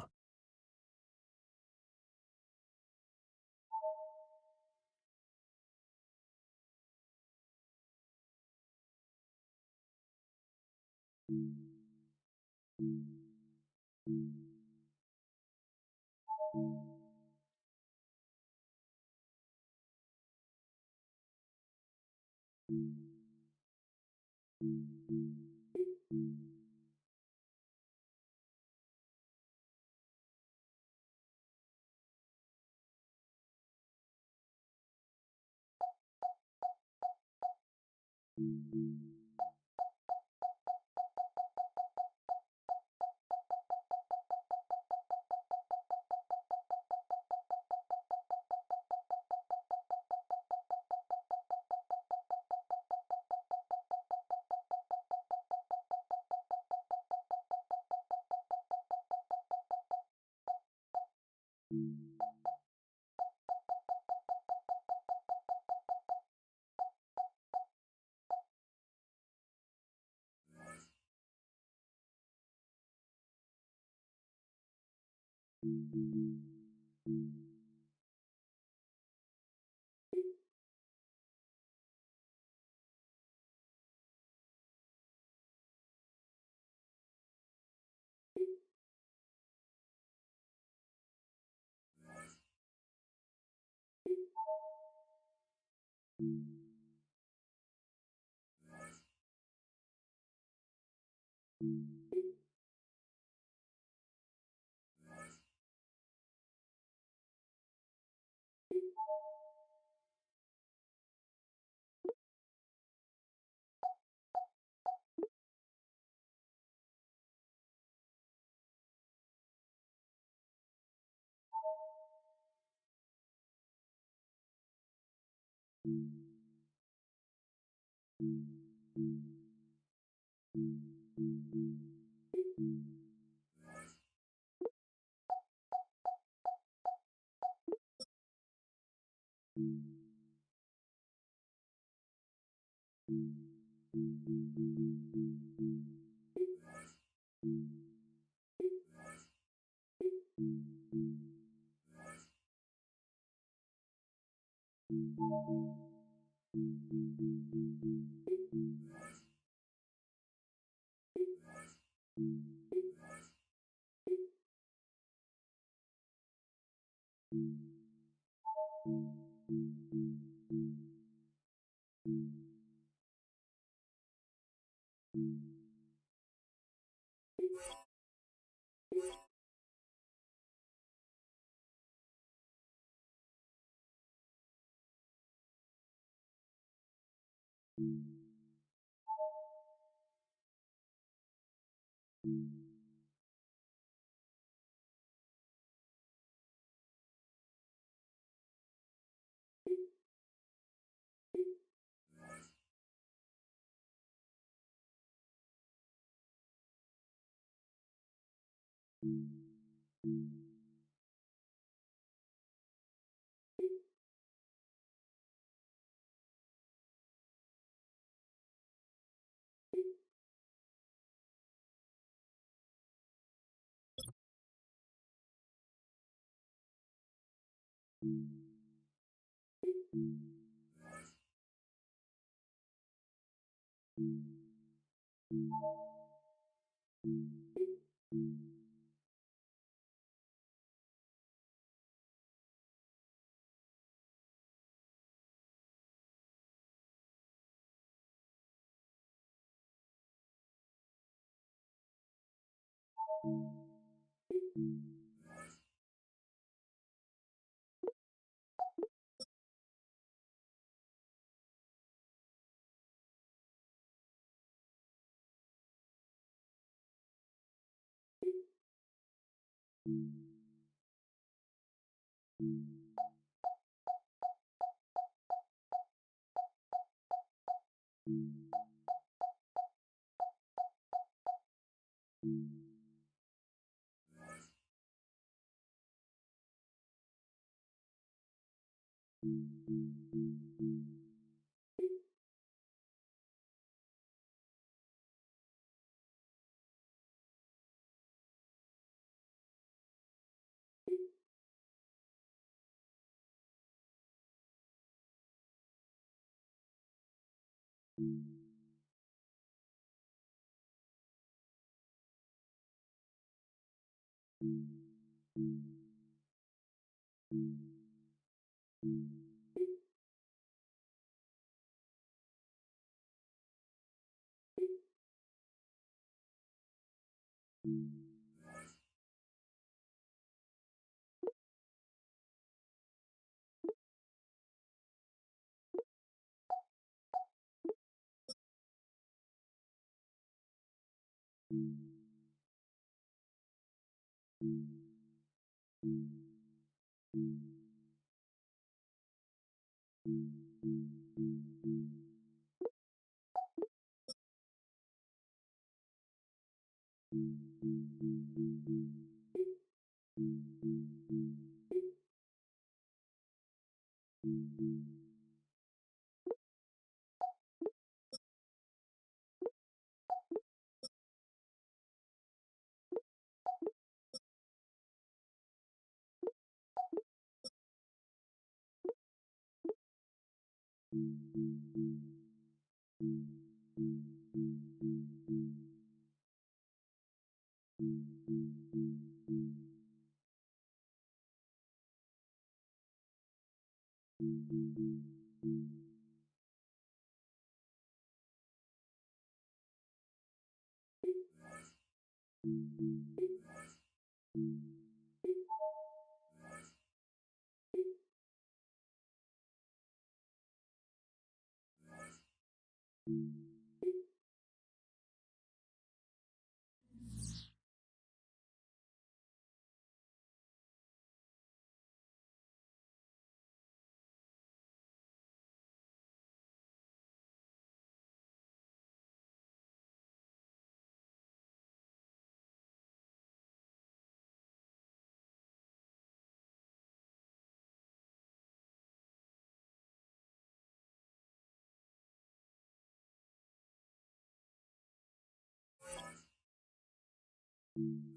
you.